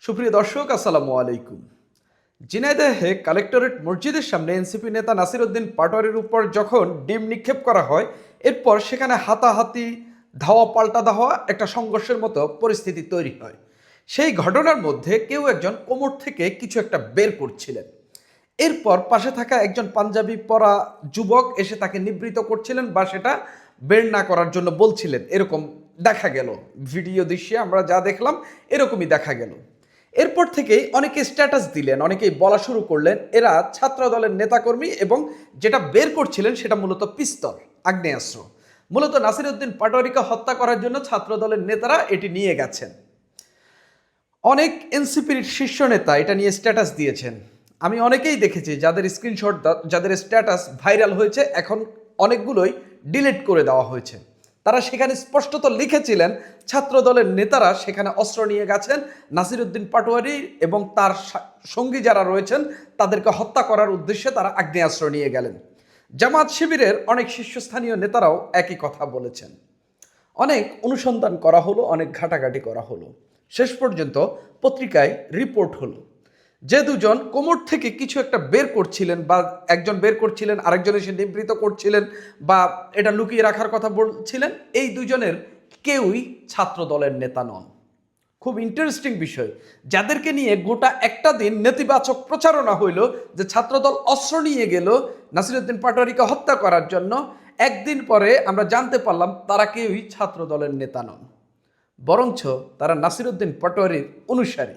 সুপ্রিয় দর্শক, আসসালামু আলাইকুম। ঝিনাইদহে কালেক্টরেট মসজিদের সামনে এনসিপি নেতা নাসির উদ্দিন পাটোয়ারির উপর যখন ডিম নিক্ষেপ করা হয়, এরপর সেখানে হাতাহাতি, ধাওয়া পাল্টা ধাওয়া, একটা সংঘর্ষের মতো পরিস্থিতি তৈরি হয়। সেই ঘটনার মধ্যে কেউ একজন কোমর থেকে কিছু একটা বের করছিলেন। এরপর পাশে থাকা একজন পাঞ্জাবি পরা যুবক এসে তাকে নিবৃত করছিলেন বা সেটা বের না করার জন্য বলছিলেন, এরকম দেখা গেল। ভিডিও দৃশ্যে আমরা যা দেখলাম এরকমই দেখা গেল। এরপর থেকেই অনেকে স্ট্যাটাস দিলেন, অনেকেই বলা শুরু করলেন এরা ছাত্র দলের নেতাকর্মী এবং যেটা বের করছিলেন সেটা মূলত পিস্তল, আগ্নেয়াস্ত্র। মূলত নাসির উদ্দিন পাটোয়ারিকে হত্যা করার জন্য ছাত্র দলের নেতারা এটি নিয়ে গেছেন। অনেক এনসিপির শীর্ষ নেতা এটা নিয়ে স্ট্যাটাস দিয়েছেন। আমি অনেকেই দেখেছি যাদের স্ক্রিনশট, যাদের স্ট্যাটাস ভাইরাল হয়েছে, এখন অনেকগুলোই ডিলিট করে দেওয়া হয়েছে। তারা সেখানে স্পষ্টত লিখেছিলেন ছাত্র দলের নেতারা সেখানে অস্ত্র নিয়ে গেছেন, নাসির উদ্দিন পাটোয়ারি এবং তার সঙ্গী যারা রয়েছেন তাদেরকে হত্যা করার উদ্দেশ্যে তারা আগ্নেয়াস্ত্র নিয়ে গেলেন। জামাত শিবিরের অনেক শীর্ষস্থানীয় নেতারাও একই কথা বলেছেন। অনেক অনুসন্ধান করা হলো, অনেক ঘাটাঘাটি করা হলো, শেষ পর্যন্ত পত্রিকায় রিপোর্ট হলো যে দুজন কোমর থেকে কিছু একটা বের করছিলেন বা একজন বের করছিলেন, আরেকজন এসে নিবৃত করছিলেন বা এটা লুকিয়ে রাখার কথা বলছিলেন, এই দুজনের কেউই ছাত্র দলের নেতা নন। খুব ইন্টারেস্টিং বিষয়, যাদেরকে নিয়ে গোটা একটা দিন নেতিবাচক প্রচারণা হইল যে ছাত্রদল অস্ত্র নিয়ে গেল নাসির উদ্দিন পাটোয়ারিকে হত্যা করার জন্য, একদিন পরে আমরা জানতে পারলাম তারা কেউই ছাত্র দলের নেতা নন, বরঞ্চ তারা নাসির উদ্দিন পাটোয়ারির অনুসারী।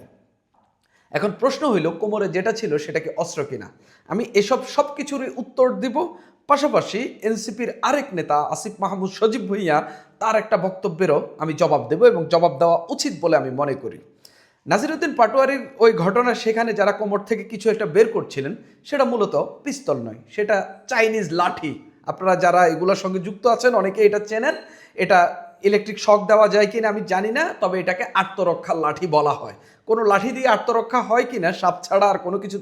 এখন প্রশ্ন হইল কোমরে যেটা ছিল সেটা কি অস্ত্র কিনা? আমি এসব সব কিছুরই উত্তর দিব। পাশাপাশি এনসিপির আরেক নেতা আসিফ মাহমুদ সজীব ভুঁইয়া, তার একটা বক্তব্যেরও আমি জবাব দেব এবং জবাব দেওয়া উচিত বলে আমি মনে করি। নাসির উদ্দিন পাটোয়ারির ওই ঘটনা, সেখানে যারা কোমর থেকে কিছু একটা বের করছিলেন সেটা মূলত পিস্তল নয়, সেটা চাইনিজ লাঠি। আপনারা যারা এগুলোর সঙ্গে যুক্ত আছেন অনেকে এটা চেনেন। এটা ইলেকট্রিক শক দেওয়া যায় কিনা আমি জানি না, তবে এটাকে আত্মরক্ষার লাঠি বলা হয়। কোনো লাঠি দিয়ে আত্মরক্ষা হয় কিনা, সাপ ছাড়া আর কোনো কিছু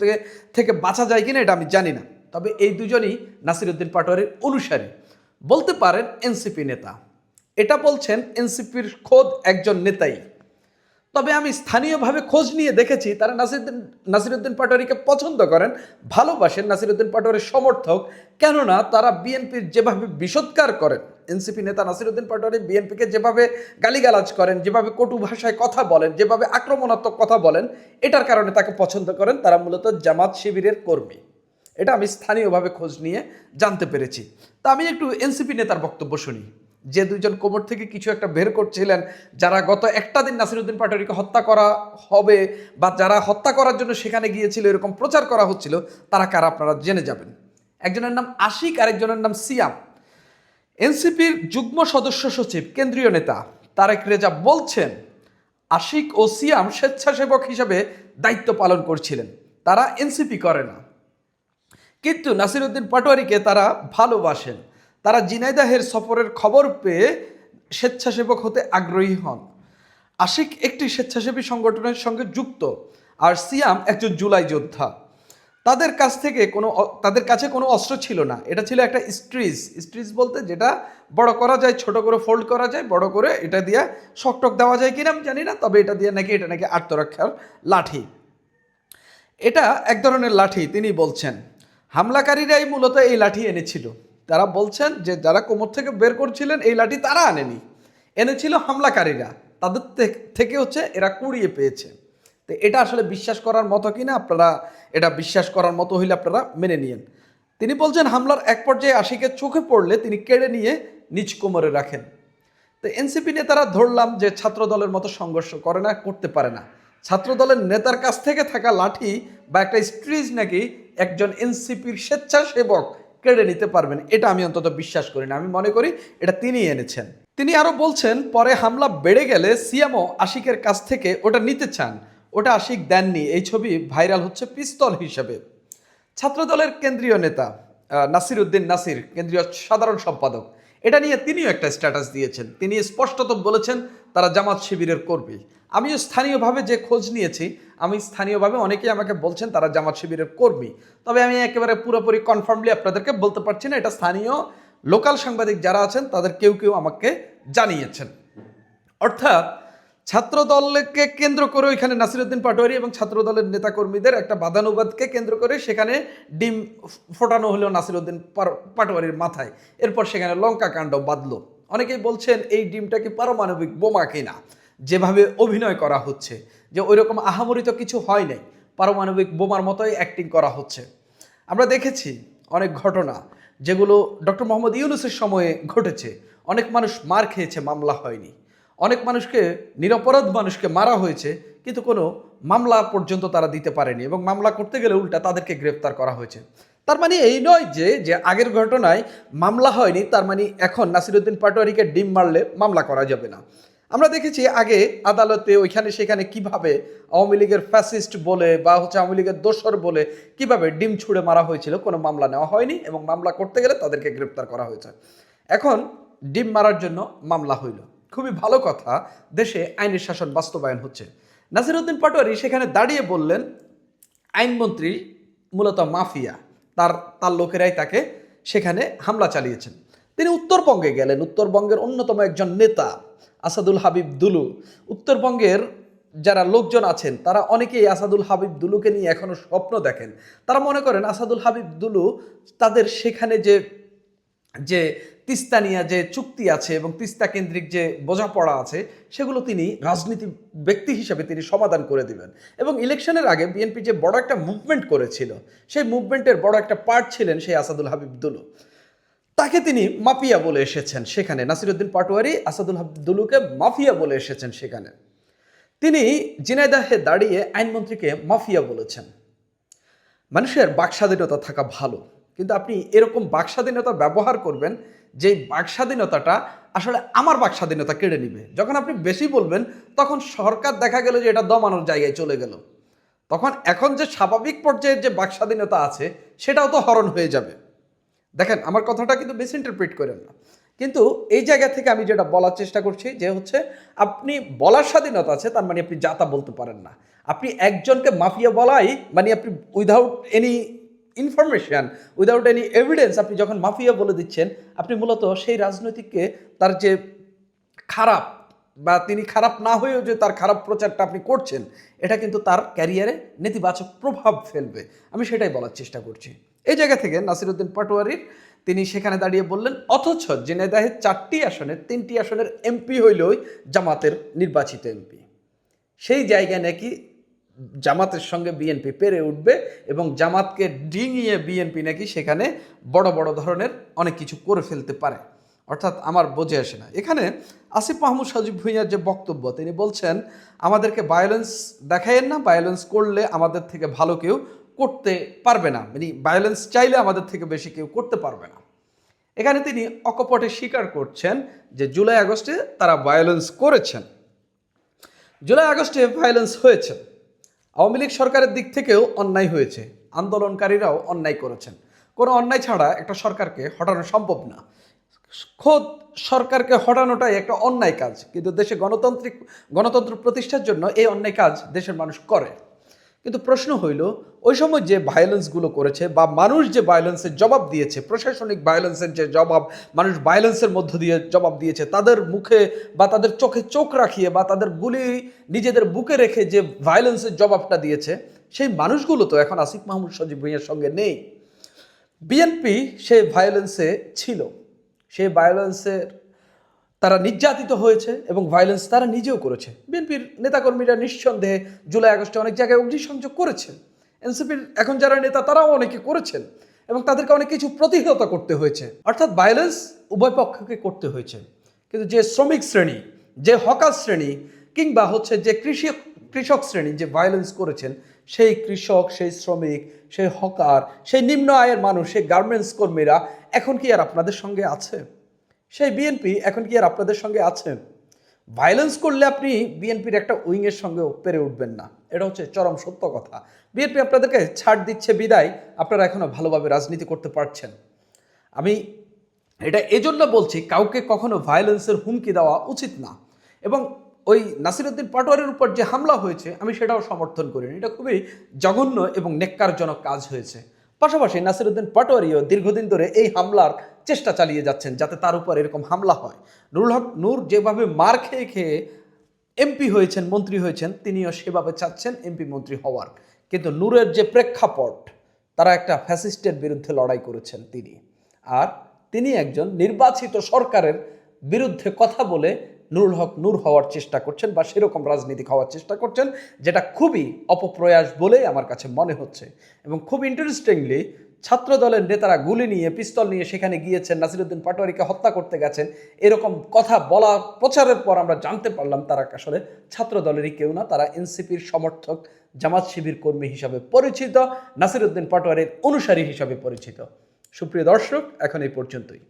থেকে বাঁচা যায় কিনা এটা আমি জানি না। তবে এই দুজনই নাসির উদ্দিন পাটোয়ারির অনুসারী, বলতে পারেন এনসিপি নেতা। এটা বলছেন এনসিপির খোদ একজন নেতাই। তবে আমি স্থানীয়ভাবে খোঁজ নিয়ে দেখেছি তারা নাসির উদ্দিন পাটোয়ারিকে পছন্দ করেন, ভালোবাসেন, নাসির উদ্দিন পাটোয়ারির সমর্থক। কেননা তারা বিএনপির যেভাবে বিষোৎকার করেন, এনসিপি নেতা নাসির উদ্দিন পাটোয়ারি বিএনপিকে যেভাবে গালিগালাজ করেন, যেভাবে কটু ভাষায় কথা বলেন, যেভাবে আক্রমণাত্মক কথা বলেন, এটার কারণে তাকে পছন্দ করেন। তারা মূলত জামাত শিবিরের কর্মী, এটা আমি স্থানীয়ভাবে খোঁজ নিয়ে জানতে পেরেছি। তা আমি একটু এনসিপি নেতার বক্তব্য শুনি। যে দুজন কোমর থেকে কিছু একটা বের করছিলেন, যারা গত একটা দিন নাসির উদ্দিন পাটোয়ারিকে হত্যা করা হবে বা যারা হত্যা করার জন্য সেখানে গিয়েছিল এরকম প্রচার করা হচ্ছিল, তারা কারা আপনারা জেনে যাবেন। একজনের নাম আশিক, আরেকজনের নাম সিয়াম। এনসিপির যুগ্ম সদস্য সচিব, কেন্দ্রীয় নেতা তারেক রেজা বলছেন আশিক ও সিয়াম স্বেচ্ছাসেবক হিসেবে দায়িত্ব পালন করছিলেন, তারা এনসিপি করে না। কিন্তু নাসির উদ্দিন পাটোয়ারিকে তারা ভালোবাসেন। তারা ঝিনাইদহের সফরের খবর পেয়ে স্বেচ্ছাসেবক হতে আগ্রহী হন। আশিক একটি স্বেচ্ছাসেবী সংগঠনের সঙ্গে যুক্ত, আর সিয়াম একজন জুলাই যোদ্ধা। তাদের কাছে কোনো অস্ত্র ছিল না, এটা ছিল একটা স্ট্রিজ বলতে যেটা বড় করা যায়, ছোট করে ফোল্ড করা যায়, বড় করে এটা দিয়ে শকটক দেওয়া যায় কিনা আমি জানি না, তবে এটা নাকি আত্মরক্ষার লাঠি। এটা এক ধরনের লাঠি। তিনি বলছেন হামলাকারীরাই মূলত এই লাঠি এনেছিল। তারা বলছেন যে যারা কোমর থেকে বের করছিলেন এই লাঠি তারা আনেনি, এনেছিল হামলাকারীরা, তাদের থেকে এরা কুড়িয়ে পেয়েছে। তো এটা আসলে বিশ্বাস করার মতো কিনা, আপনারা এটা বিশ্বাস করার মতো হইলে আপনারা মেনে নিয়েন। তিনি বলছেন হামলার এক পর্যায়ে আশিকের চোখে পড়লে তিনি কেড়ে নিয়ে নিজ কোমরে রাখেন। তো এনসিপি নেতারা ধরলাম যে ছাত্র দলের মতো সংঘর্ষ করে না, করতে পারে না। ছাত্র দলের নেতার কাছ থেকে থাকা লাঠি বা একটা স্ট্রিজ নাকি একজন এনসিপির স্বেচ্ছাসেবক কেড়ে নিতে পারবেন, এটা আমি অন্তত বিশ্বাস করি না। আমি মনে করি এটা তিনি এনেছেন। তিনি আরো বলছেন পরে হামলা বেড়ে গেলে সিয়ামও আশিকের কাছ থেকে ওটা নিতে চান, ওটা আশিক দেননি। এই ছবি ভাইরাল হচ্ছে পিস্তল হিসেবে। ছাত্রদলের কেন্দ্রীয় নেতা নাসির উদ্দিন নাসির, কেন্দ্রীয় সাধারণ সম্পাদক, এটা নিয়ে তিনিও একটা স্ট্যাটাস দিয়েছেন। তিনি স্পষ্টত বলেছেন তারা জামাত শিবিরের কর্মী। আমিও স্থানীয়ভাবে যে খোঁজ নিয়েছি, আমি স্থানীয়ভাবে অনেকেই আমাকে বলছেন তারা জামাত শিবিরের কর্মী। তবে আমি একেবারে পুরোপুরি কনফার্মলি আপনাদেরকে বলতে পারছি না, এটা স্থানীয় লোকাল সাংবাদিক যারা আছেন তাদের কেউ কেউ আমাকে জানিয়েছেন। অর্থাৎ ছাত্রদলকে কেন্দ্র করে ওইখানে নাসিরউদ্দিন পাটোয়ারি এবং ছাত্রদলের নেতাকর্মীদের একটা বাদানুবাদকে কেন্দ্র করে সেখানে ডিম ফোটানো হলো নাসিরউদ্দিন পাটোয়ারির মাথায়। এরপর সেখানে লঙ্কা কাণ্ড বাঁধলো। অনেকেই বলছেন এই ডিমটা কি পারমাণবিক বোমা কিনা, যেভাবে অভিনয় করা হচ্ছে যে ওই রকম আহামরি তো কিছু হয় নাই, পারমাণবিক বোমার মতোই অ্যাক্টিং করা হচ্ছে। আমরা দেখেছি অনেক ঘটনা যেগুলো ডক্টর মোহাম্মদ ইউনূসের সময়ে ঘটেছে। অনেক মানুষ মার খেয়েছে, মামলা হয়নি। অনেক মানুষকে, নিরপরাধ মানুষকে মারা হয়েছে, কিন্তু কোনো মামলা পর্যন্ত তারা দিতে পারেনি, এবং মামলা করতে গেলে উল্টা তাদেরকে গ্রেফতার করা হয়েছে। তার মানে এই নয় যে যে আগের ঘটনায় মামলা হয়নি তার মানে এখন নাসিরউদ্দিন পাটোয়ারিকে ডিম মারলে মামলা করা যাবে না। আমরা দেখেছি আগে আদালতে ওইখানে সেখানে কিভাবে আওয়ামী লীগের ফ্যাসিস্ট বলে বা আওয়ামী লীগের দোসর বলে কিভাবে ডিম ছুঁড়ে মারা হয়েছিল, কোনো মামলা নেওয়া হয়নি, এবং মামলা করতে গেলে তাদেরকে গ্রেফতার করা হয়েছে। এখন ডিম মারার জন্য মামলা হইল, খুবই ভালো কথা, দেশে আইনের শাসন বাস্তবায়ন হচ্ছে। নাসিরউদ্দিন পাটোয়ারি সেখানে দাঁড়িয়ে বললেন আইনমন্ত্রী মূলত মাফিয়া, তার তার লোকেরাই তাকে সেখানে হামলা চালিয়েছেন। তিনি উত্তরবঙ্গে গেলেন, উত্তরবঙ্গের অন্যতম একজন নেতা আসাদুল হাবিব দুলু। উত্তরবঙ্গের যারা লোকজন আছেন তারা অনেকেই আসাদুল হাবিব দুলুকে নিয়ে এখনো স্বপ্ন দেখেন। তারা মনে করেন আসাদুল হাবিব দুলু তাদের সেখানে যে যে তিস্তা নিয়ে যে চুক্তি আছে এবং তিস্তা কেন্দ্রিক যে বোঝাপড়া আছে সেগুলো তিনি রাজনীতি ব্যক্তি হিসেবে তিনি সমাধান করে দিবেন। এবং ইলেকশনের আগে বিএনপি যে বড় একটা মুভমেন্ট করেছিল, সেই মুভমেন্টের বড় একটা পার্ট ছিলেন সেই আসাদুল হাবিব দুলু। তাকে তিনি মাফিয়া বলে এসেছেন সেখানে, নাসিরউদ্দিন পাটোয়ারি আসাদুল হাবিব দুলুকে মাফিয়া বলে এসেছেন সেখানে। তিনি ঝিনাইদহে দাঁড়িয়ে আইনমন্ত্রীকে মাফিয়া বলেছেন। মানুষের বাকস্বাধীনতা থাকা ভালো, কিন্তু আপনি এরকম বাকস্বাধীনতা ব্যবহার করবেন যেই বাকস্বাধীনতাটা আসলে আমার বাকস্বাধীনতা কেড়ে নিবে। যখন আপনি বেশি বলবেন তখন সরকার দেখা গেল যে এটা দমানোর জায়গায় চলে গেল, তখন এখন যে স্বাভাবিক পর্যায়ের যে বাকস্বাধীনতা আছে সেটাও তো হরণ হয়ে যাবে। দেখেন, আমার কথাটা কিন্তু মিসইন্টারপ্রিট করেন না, কিন্তু এই জায়গা থেকে আমি যেটা বলার চেষ্টা করছি যে হচ্ছে আপনি বলার স্বাধীনতা আছে, তার মানে আপনি যা তা বলতে পারেন না। আপনি একজনকে মাফিয়া বলাই মানে আপনি without any information, without any evidence আপনি যখন মাফিয়া বলে দিচ্ছেন, আপনি মূলত সেই রাজনৈতিককে তার যে খারাপ বা তিনি খারাপ না হয়েও যে তার খারাপ প্রচারটা আপনি করছেন, এটা কিন্তু তার ক্যারিয়ারে নেতিবাচক প্রভাব ফেলবে। আমি সেটাই বলার চেষ্টা করছি। এই জায়গা থেকে নাসিরউদ্দিন পাটোয়ারির তিনি সেখানে দাঁড়িয়ে বললেন, অথচ ঝিনাইদহের 4টি আসনের 3টি আসনের এমপি হইলই জামাতের নির্বাচিত এমপি। সেই জায়গায় নাকি জামাতের সঙ্গে বিএনপি পেরে উঠবে এবং জামাতকে ডিঙিয়ে বিএনপি নাকি সেখানে বড় বড় ধরনের অনেক কিছু করে ফেলতে পারে। অর্থাৎ আমার বোঝে আসে না। এখানে আসিফ মাহমুদ সজীব ভুঁইয়ার যে বক্তব্য, তিনি বলছেন আমাদেরকে ভায়োলেন্স দেখায়েন না, ভায়োলেন্স করলে আমাদের থেকে ভালো কেউ করতে পারবে না, মানে ভায়োলেন্স চাইলে আমাদের থেকে বেশি কেউ করতে পারবে না। এখানে তিনি অকপটে স্বীকার করছেন যে জুলাই আগস্টে তারা ভায়োলেন্স করেছেন, জুলাই আগস্টে ভায়োলেন্স হয়েছে, আওয়ামী লীগ সরকারের দিক থেকেও অন্যায় হয়েছে, আন্দোলনকারীরাও অন্যায় করেছেন। কোনো অন্যায় ছাড়া একটা সরকারকে হটানো সম্ভব না, খোদ সরকারকে হটানোটাই একটা অন্যায় কাজ, কিন্তু দেশে গণতন্ত্র প্রতিষ্ঠার জন্য এই অন্যায় কাজ দেশের মানুষ করে। কিন্তু প্রশ্ন হইল ওই সময় যে ভায়োলেন্সগুলো করেছে বা মানুষ যে ভায়োলেন্সের জবাব দিয়েছে, প্রশাসনিক ভায়োলেন্সের যে জবাব মানুষ ভায়োলেন্সের মধ্য দিয়ে জবাব দিয়েছে, তাদের মুখে বা তাদের চোখে চোখ রাখিয়ে বা তাদের গুলি নিজেদের বুকে রেখে যে ভায়োলেন্সের জবাবটা দিয়েছে, সেই মানুষগুলো তো এখন আসিফ মাহমুদ সজীব ভুঁইয়ার সঙ্গে নেই। বিএনপি সেই ভায়োলেন্সে ছিল, সেই ভায়োলেন্সের তারা নির্যাতিত হয়েছে এবং ভায়োলেন্স তারা নিজেও করেছে। বিএনপির নেতাকর্মীরা নিঃসন্দেহে জুলাই আগস্টে অনেক জায়গায় অগ্নিসংযোগ করেছেন, এনসিপির এখন যারা নেতা তারাও অনেকে করেছেন এবং তাদেরকে অনেক কিছু প্রতিহত করতে হয়েছে। অর্থাৎ ভায়োলেন্স উভয় পক্ষকে করতে হয়েছে, কিন্তু যে শ্রমিক শ্রেণী, যে হকার শ্রেণী কিংবা হচ্ছে যে কৃষক শ্রেণী যে ভায়োলেন্স করেছেন, সেই কৃষক, সেই শ্রমিক, সেই হকার, সেই নিম্ন আয়ের মানুষ, সেই গার্মেন্টস কর্মীরা এখন কি আর আপনাদের সঙ্গে আছে? সেই বিএনপি এখন কি আর আপনাদের সঙ্গে আছে? ভায়োলেন্স করলে আপনি বিএনপির একটা উইংয়ের সঙ্গে পেরে উঠবেন না, এটা হচ্ছে চরম সত্য কথা। বিএনপি আপনাদেরকে ছাড় দিচ্ছে বিদায় আপনারা এখনো ভালোভাবে রাজনীতি করতে পারছেন। আমি এটা এজন্য বলছি, কাউকে কখনো ভায়োলেন্সের হুমকি দেওয়া উচিত না। এবং ওই নাসিরউদ্দিন পাটোয়ারির উপর যে হামলা হয়েছে আমি সেটাও সমর্থন করিনি, এটা খুবই জঘন্য এবং নেক্কারজনক কাজ হয়েছে। পাশাপাশি নাসিরউদ্দিন পাটোয়ারিও দীর্ঘদিন ধরে এই হামলার চেষ্টা চালিয়ে যাচ্ছেন যাতে তার উপর এরকম হামলা হয়। নুরুল হক নূর যেভাবে মার খেয়ে খেয়ে এমপি হয়েছেন, মন্ত্রী হয়েছেন, তিনিও সেভাবে চাচ্ছেন এমপি মন্ত্রী হওয়ার। কিন্তু নূরের যে প্রেক্ষাপট, তারা একটা ফ্যাসিস্টের বিরুদ্ধে লড়াই করেছেন তিনি, আর তিনি একজন নির্বাচিত সরকারের বিরুদ্ধে কথা বলে নুরুল হক নূর হওয়ার চেষ্টা করছেন বা সেরকম রাজনীতিক হওয়ার চেষ্টা করছেন, যেটা খুবই অপপ্রয়াস বলেই আমার কাছে মনে হচ্ছে। এবং খুব ইন্টারেস্টিংলি ছাত্র দলের নেতারা গুলি নিয়ে, পিস্তল নিয়ে সেখানে গিয়েছেন, নাসিরউদ্দিন পাটোয়ারিকে হত্যা করতে গেছেন, এরকম কথা বলা প্রচারের পর আমরা জানতে পারলাম তারা আসলে ছাত্র দলেরই কেউ না, তারা এনসিপির সমর্থক, জামাত শিবির কর্মী হিসাবে পরিচিত, নাসিরউদ্দিন পাটোয়ারির অনুসারী হিসাবে পরিচিত। সুপ্রিয় দর্শক, এখন এই পর্যন্তই।